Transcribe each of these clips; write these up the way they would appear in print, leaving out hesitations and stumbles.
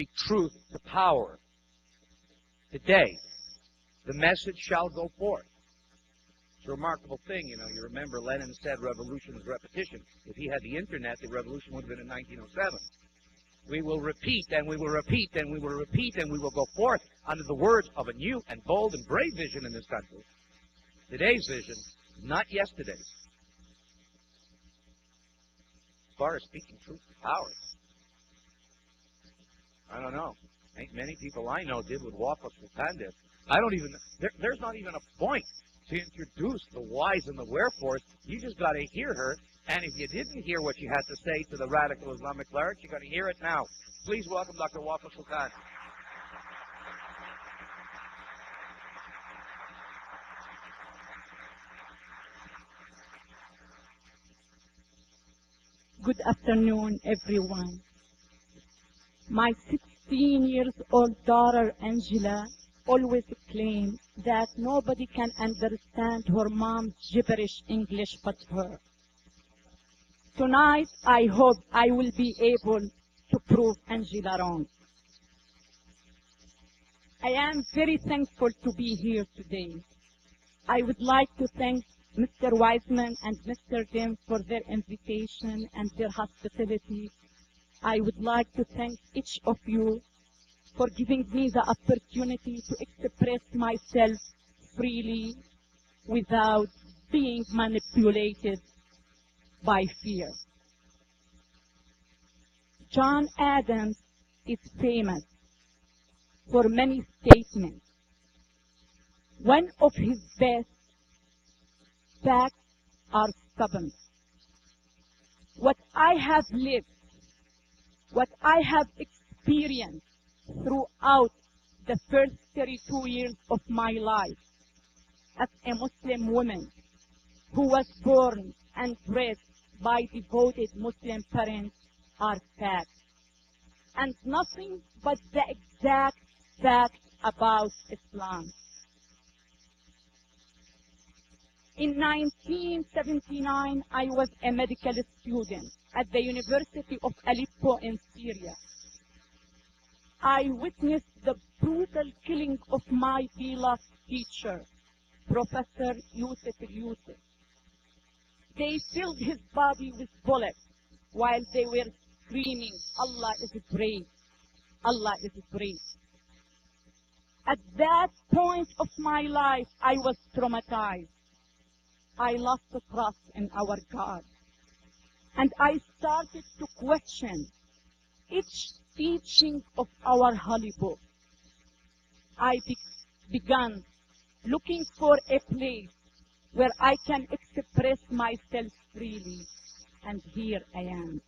speak truth to power. Today, the message shall go forth. It's a remarkable thing, you know. You remember Lenin said revolution is repetition. If he had the internet, the revolution would have been in 1907. We will repeat, and we will repeat, and we will repeat, and we will go forth under the words of a new and bold and brave vision in this country. Today's vision, not yesterday's. As far as speaking truth to power, I don't know. Ain't many people I know did what Wafa Sultan did. I don't even, there's not even a point to introduce the whys and the wherefores. You just got to hear her. And if you didn't hear what she had to say to the radical Islamic clerics, you're going to hear it now. Please welcome Dr. Wafa Sultan. Good afternoon, everyone. My 16-year-old daughter, Angela, always claimed that nobody can understand her mom's gibberish English but her. Tonight, I hope I will be able to prove Angela wrong. I am very thankful to be here today. I would like to thank Mr. Wiseman and Mr. Dim for their invitation and their hospitality. I would like to thank each of you for giving me the opportunity to express myself freely without being manipulated by fear. John Adams is famous for many statements. One of his best facts are stubborn. What I have lived, what I have experienced throughout the first 32 years of my life as a Muslim woman who was born and bred by devoted Muslim parents are facts, and nothing but the exact fact about Islam. In 1979, I was a medical student at the University of Aleppo in Syria. I witnessed the brutal killing of my beloved teacher, Professor Yusuf al-Yusuf. They filled his body with bullets while they were screaming, "Allah is great, Allah is great." At that point of my life, I was traumatized. I lost the trust in our God. And I started to question each teaching of our holy book. I began looking for a place where I can express myself freely. And here I am.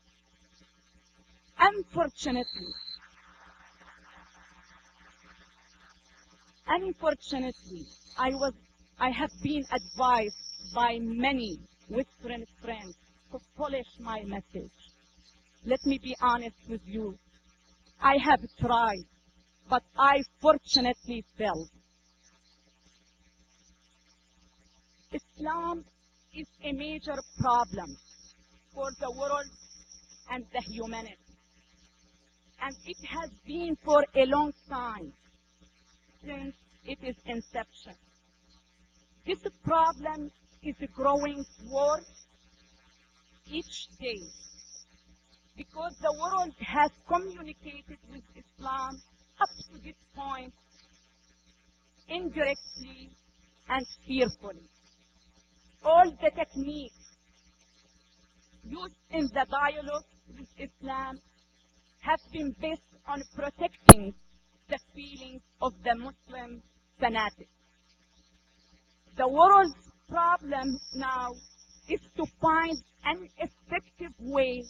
Unfortunately, I have been advised by many Western friends to polish my message. Let me be honest with you. I have tried, but I fortunately failed. Islam is a major problem for the world and the humanity. And it has been for a long time, since its inception. This problem is growing worse each day because the world has communicated with Islam up to this point indirectly and fearfully. All the techniques used in the dialogue with Islam have been based on protecting the feelings of the Muslim fanatics. The world's problem now is to find an effective way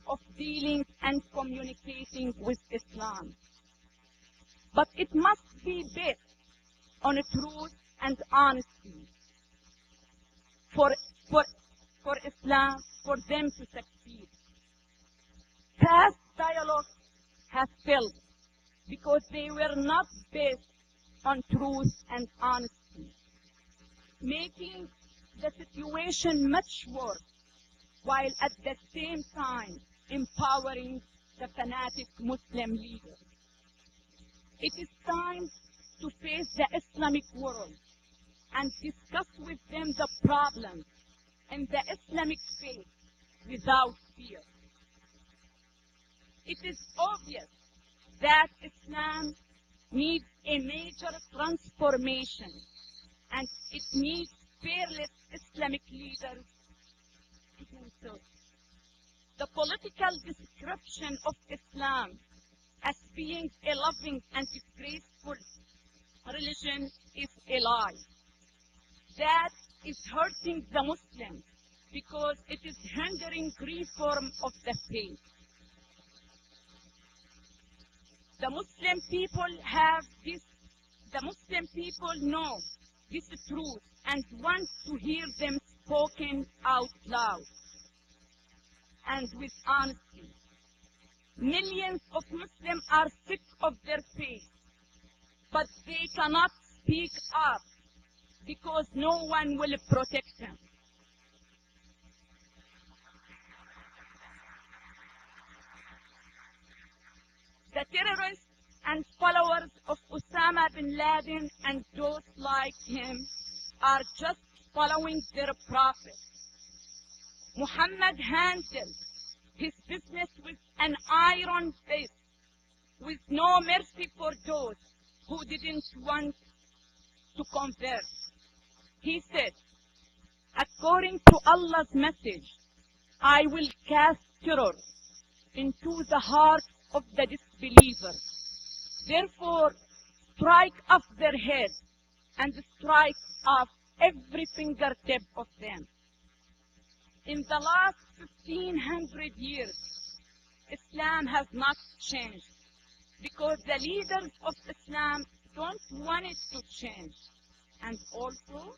of dealing and communicating with Islam. But it must be based on truth and honesty for Islam, for them to succeed. Past dialogues have failed because they were not based on truth and honesty, making the situation much worse, while at the same time empowering the fanatic Muslim leaders. It is time to face the Islamic world and discuss with them the problems in the Islamic faith without fear. It is obvious that Islam needs a major transformation, and it needs fearless Islamic leaders to do so. The political description of Islam as being a loving and graceful religion is a lie. That is hurting the Muslims because it is hindering reform of the faith. The Muslim people know this truth and want to hear them spoken out loud and with honesty. Millions of Muslims are sick of their faith, but they cannot speak up because no one will protect them. The terrorists and followers of Osama bin Laden and those like him are just following their prophet. Muhammad handled his business with an iron fist, with no mercy for those who didn't want to convert. He said, according to Allah's message, I will cast terror into the heart of the disbelievers. Therefore, strike off their heads and strike off every fingertip of them. In the last 1500 years, Islam has not changed because the leaders of Islam don't want it to change, and also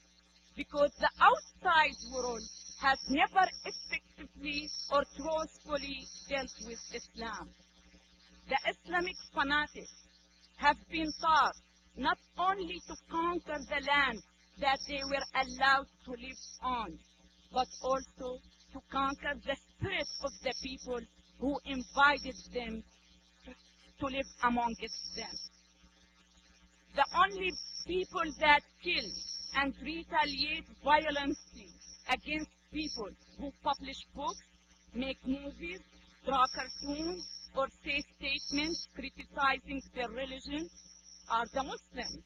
because the outside world has never effectively or truthfully dealt with Islam. The Islamic fanatics have been taught not only to conquer the land that they were allowed to live on, but also to conquer the spirit of the people who invited them to live amongst them. The only people that kill and retaliate violently against people who publish books, make movies, draw cartoons, or say statements criticizing their religion are the Muslims,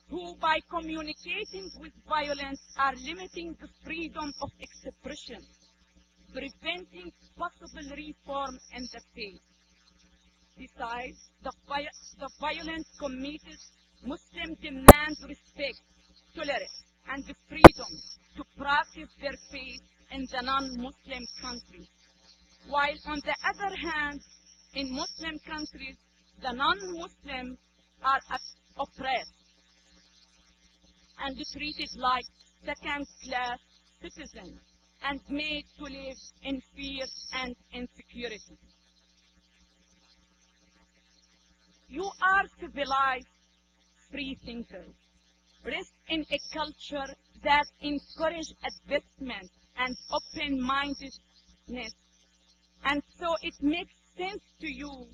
who by communicating with violence are limiting the freedom of expression, preventing possible reform in the faith. Besides, the violence committed, Muslims demand respect, tolerance, and the freedom to practice their faith in the non-Muslim countries. While on the other hand, in Muslim countries, the non-Muslims are oppressed and treated like second-class citizens and made to live in fear and insecurity. You are civilized free thinkers, raised in a culture that encourages advancement and open-mindedness, and so it makes sense to you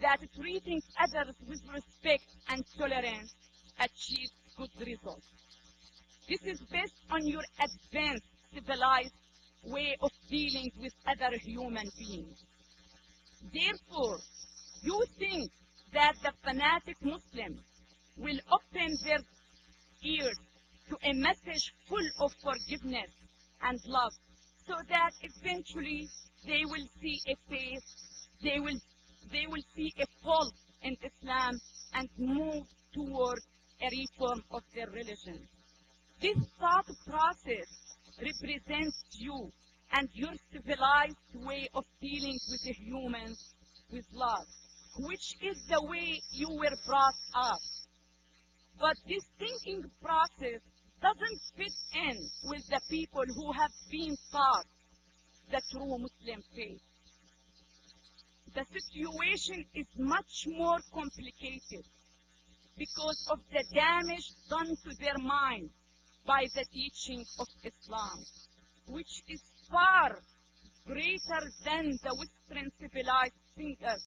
that treating others with respect and tolerance achieves good results. This is based on your advanced, civilized way of dealing with other human beings. Therefore, you think that the fanatic Muslims will open their ears to a message full of forgiveness and love, so that eventually they will see a faith, they will see a fault in Islam and move toward a reform of their religion. This thought process represents you and your civilized way of dealing with the humans with love, which is the way you were brought up. But this thinking process doesn't fit in with the people who have been taught the true Muslim faith. The situation is much more complicated because of the damage done to their mind by the teaching of Islam, which is far greater than the Western civilized thinkers